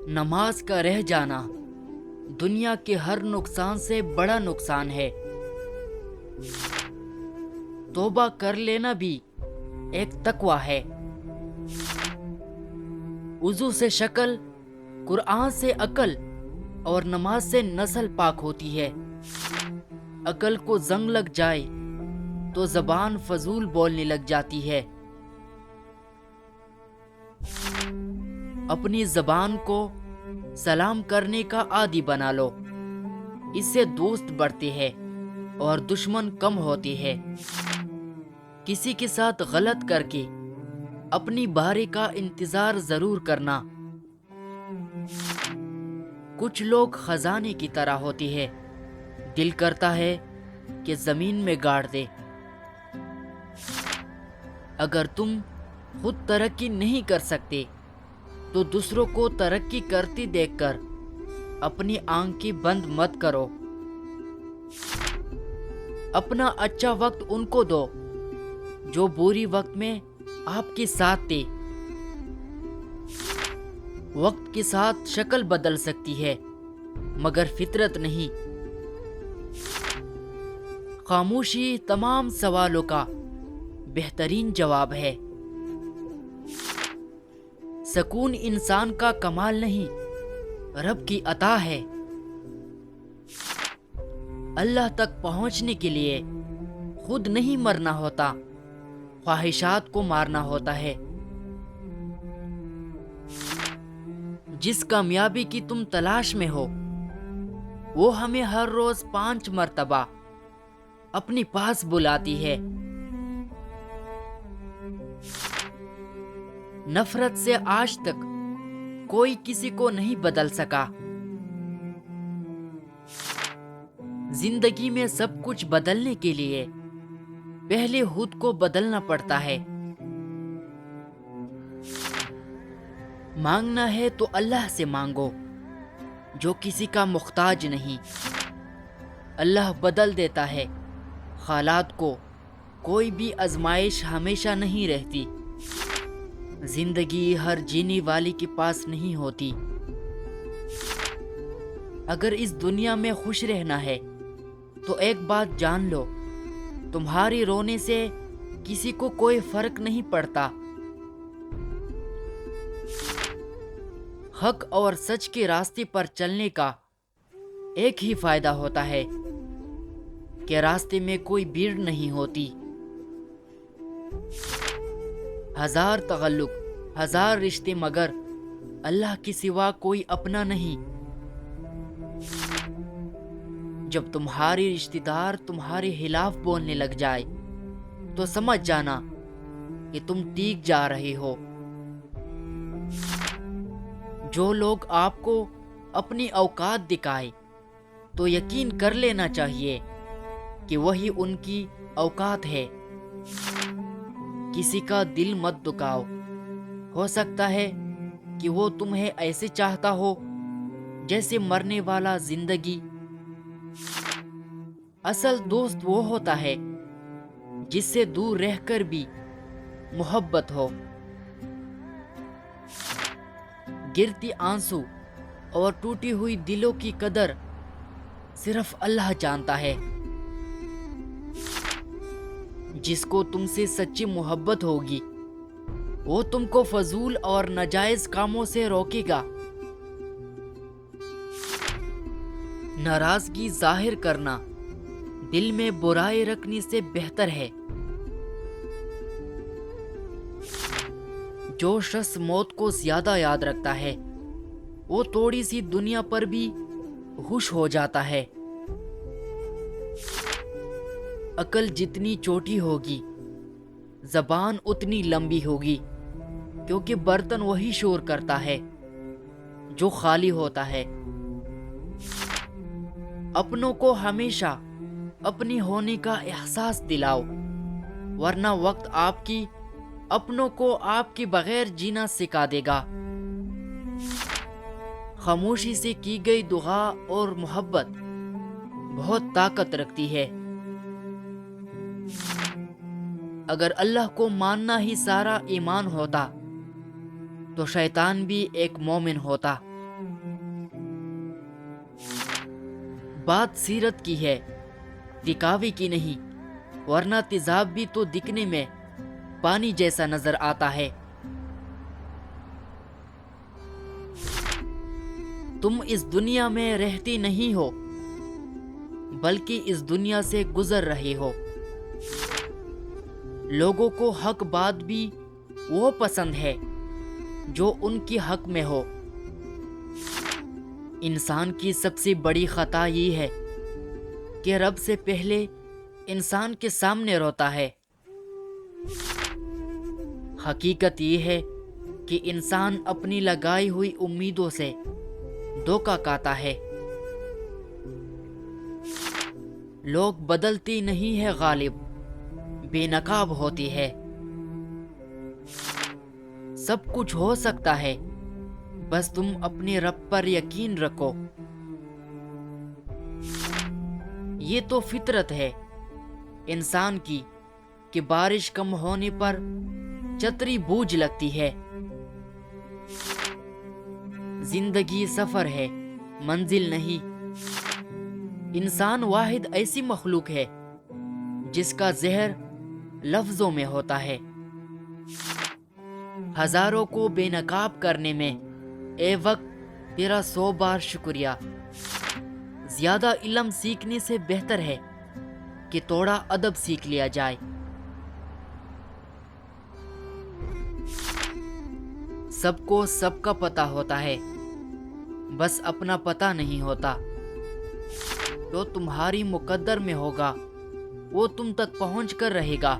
نماز کا رہ جانا دنیا کے ہر نقصان سے بڑا نقصان ہے۔ توبہ کر لینا بھی ایک تقویٰ ہے۔ وضو سے شکل، قرآن سے عقل اور نماز سے نسل پاک ہوتی ہے۔ عقل کو زنگ لگ جائے تو زبان فضول بولنے لگ جاتی ہے۔ اپنی زبان کو سلام کرنے کا عادی بنا لو، اس سے دوست بڑھتے ہیں اور دشمن کم ہوتے ہیں۔ کسی کے ساتھ غلط کر کے اپنی باری کا انتظار ضرور کرنا۔ کچھ لوگ خزانے کی طرح ہوتے ہیں، دل کرتا ہے کہ زمین میں گاڑ دے۔ اگر تم خود ترقی نہیں کر سکتے تو دوسروں کو ترقی کرتی دیکھ کر اپنی آنکھیں بند مت کرو۔ اپنا اچھا وقت ان کو دو جو بری وقت میں آپ کے ساتھ تھے۔ وقت کے ساتھ شکل بدل سکتی ہے مگر فطرت نہیں۔ خاموشی تمام سوالوں کا بہترین جواب ہے۔ سکون انسان کا کمال نہیں، رب کی عطا ہے۔ اللہ تک پہنچنے کے لیے خود نہیں مرنا ہوتا، خواہشات کو مارنا ہوتا ہے۔ جس کامیابی کی تم تلاش میں ہو وہ ہمیں ہر روز 5 مرتبہ اپنی پاس بلاتی ہے۔ نفرت سے آج تک کوئی کسی کو نہیں بدل سکا۔ زندگی میں سب کچھ بدلنے کے لیے پہلے خود کو بدلنا پڑتا ہے۔ مانگنا ہے تو اللہ سے مانگو جو کسی کا محتاج نہیں۔ اللہ بدل دیتا ہے حالات کو، کوئی بھی آزمائش ہمیشہ نہیں رہتی۔ زندگی ہر جینے والے کے پاس نہیں ہوتی۔ اگر اس دنیا میں خوش رہنا ہے تو ایک بات جان لو، تمہاری رونے سے کسی کو کوئی فرق نہیں پڑتا۔ حق اور سچ کے راستے پر چلنے کا ایک ہی فائدہ ہوتا ہے کہ راستے میں کوئی بھیڑ نہیں ہوتی۔ ہزار تعلق، ہزار رشتے، مگر اللہ کے سوا کوئی اپنا نہیں۔ جب تمہارے رشتہ دار تمہارے خلاف بولنے لگ جائے تو سمجھ جانا کہ تم ٹیک جا رہے ہو۔ جو لوگ آپ کو اپنی اوقات دکھائے تو یقین کر لینا چاہیے کہ وہی ان کی اوقات ہے۔ کسی کا دل مت دکھاؤ، ہو سکتا ہے کہ وہ تمہیں ایسے چاہتا ہو جیسے مرنے والا زندگی۔ اصل دوست وہ ہوتا ہے جس سے دور رہ کر بھی محبت ہو۔ گرتی آنسو اور ٹوٹی ہوئی دلوں کی قدر صرف اللہ جانتا ہے۔ جس کو تم سے سچی محبت ہوگی وہ تم کو فضول اور ناجائز کاموں سے روکے گا۔ ناراضگی ظاہر کرنا دل میں برائی رکھنے سے بہتر ہے۔ جو شخص موت کو زیادہ یاد رکھتا ہے وہ تھوڑی سی دنیا پر بھی خوش ہو جاتا ہے۔ عقل جتنی چھوٹی ہوگی زبان اتنی لمبی ہوگی، کیونکہ برتن وہی شور کرتا ہے جو خالی ہوتا ہے۔ اپنوں کو ہمیشہ اپنی ہونے کا احساس دلاؤ، ورنہ وقت آپ کی اپنوں کو آپ کے بغیر جینا سکھا دے گا۔ خاموشی سے کی گئی دعا اور محبت بہت طاقت رکھتی ہے۔ اگر اللہ کو ماننا ہی سارا ایمان ہوتا تو شیطان بھی ایک مومن ہوتا۔ بات سیرت کی ہے، دکھاوے کی نہیں، ورنہ تیزاب بھی تو دکھنے میں پانی جیسا نظر آتا ہے۔ تم اس دنیا میں رہتی نہیں ہو، بلکہ اس دنیا سے گزر رہے ہو۔ لوگوں کو حق بات بھی وہ پسند ہے جو ان کی حق میں ہو۔ انسان کی سب سے بڑی خطا یہ ہے کہ رب سے پہلے انسان کے سامنے روتا ہے۔ حقیقت یہ ہے کہ انسان اپنی لگائی ہوئی امیدوں سے دھوکہ کھاتا ہے۔ لوگ بدلتی نہیں ہے غالب، بے نقاب ہوتی ہے۔ سب کچھ ہو سکتا ہے، بس تم اپنے رب پر یقین رکھو۔ یہ تو فطرت ہے انسان کی کہ بارش کم ہونے پر چتری بوجھ لگتی ہے۔ زندگی سفر ہے، منزل نہیں۔ انسان واحد ایسی مخلوق ہے جس کا زہر لفظوں میں ہوتا ہے۔ ہزاروں کو بے نقاب کرنے میں اے وقت تیرا 100 بار شکریہ۔ زیادہ علم سیکھنے سے بہتر ہے کہ تھوڑا ادب سیکھ لیا جائے۔ سب کو سب کا پتہ ہوتا ہے، بس اپنا پتہ نہیں ہوتا۔ جو تمہاری مقدر میں ہوگا وہ تم تک پہنچ کر رہے گا۔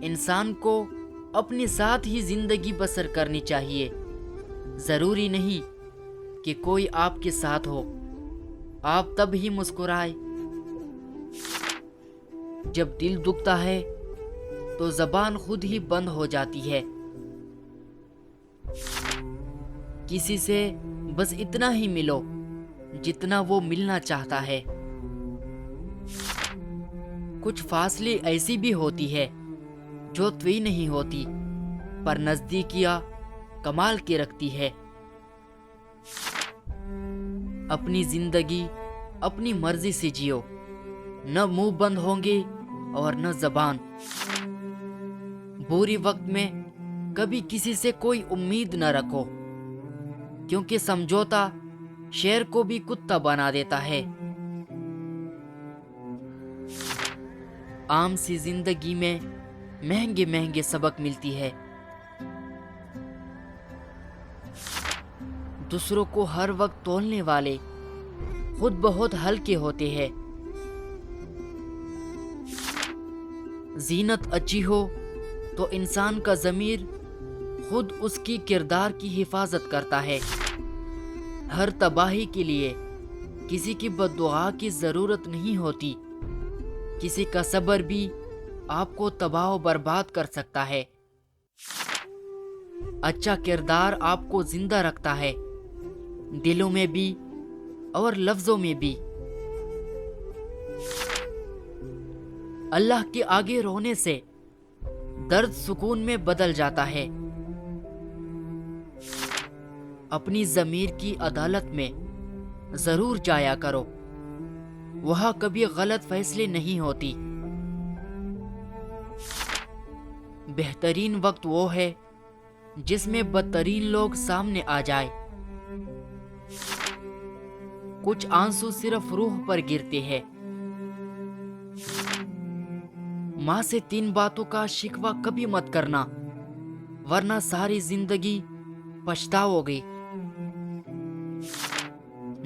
انسان کو اپنے ساتھ ہی زندگی بسر کرنی چاہیے۔ ضروری نہیں کہ کوئی آپ کے ساتھ ہو، آپ تب ہی مسکرائے۔ جب دل دکھتا ہے تو زبان خود ہی بند ہو جاتی ہے۔ کسی سے بس اتنا ہی ملو جتنا وہ ملنا چاہتا ہے۔ کچھ فاصلے ایسی بھی ہوتی ہے جو طویل نہیں ہوتی، پر نزدیکیاں کمال کی رکھتی ہے۔ اپنی زندگی اپنی مرضی سے جیو، نہ منہ بند ہوں گے اور نہ زبان۔ بری وقت میں کبھی کسی سے کوئی امید نہ رکھو، کیونکہ سمجھوتا شیر کو بھی کتا بنا دیتا ہے۔ عام سی زندگی میں مہنگے مہنگے سبق ملتی ہے۔ دوسروں کو ہر وقت تولنے والے خود بہت ہلکے ہوتے ہیں۔ زینت اچھی ہو تو انسان کا ضمیر خود اس کی کردار کی حفاظت کرتا ہے۔ ہر تباہی کے لیے کسی کی بد دعا کی ضرورت نہیں ہوتی، کسی کا صبر بھی آپ کو تباہ و برباد کر سکتا ہے۔ اچھا کردار آپ کو زندہ رکھتا ہے، دلوں میں بھی اور لفظوں میں بھی۔ اللہ کے آگے رونے سے درد سکون میں بدل جاتا ہے۔ اپنی ضمیر کی عدالت میں ضرور جایا کرو، وہاں کبھی غلط فیصلے نہیں ہوتی۔ بہترین وقت وہ ہے جس میں بدترین لوگ سامنے آ جائے۔ کچھ آنسو صرف روح پر گرتے ہیں۔ ماں سے 3 باتوں کا شکوہ کبھی مت کرنا، ورنہ ساری زندگی پچھتاؤ گے۔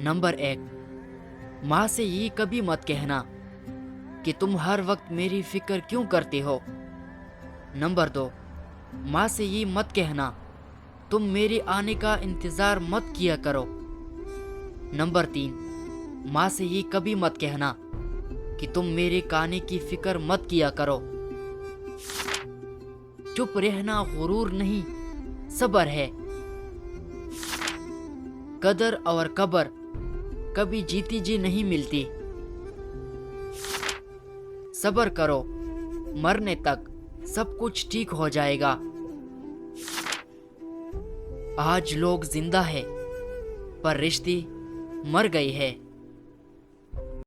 نمبر 1، ماں سے یہ کبھی مت کہنا کہ تم ہر وقت میری فکر کیوں کرتے ہو۔ نمبر 2، ماں سے یہ مت کہنا تم میرے آنے کا انتظار مت کیا کرو۔ نمبر 3، ماں سے یہ کبھی مت کہنا کہ تم میرے کھانے کی فکر مت کیا کرو۔ چپ رہنا غرور نہیں، صبر ہے۔ قدر اور قبر کبھی جیتی جی نہیں ملتی۔ صبر کرو، مرنے تک سب کچھ ٹھیک ہو جائے گا۔ آج لوگ زندہ ہے، پر رشتی مر گئی ہے۔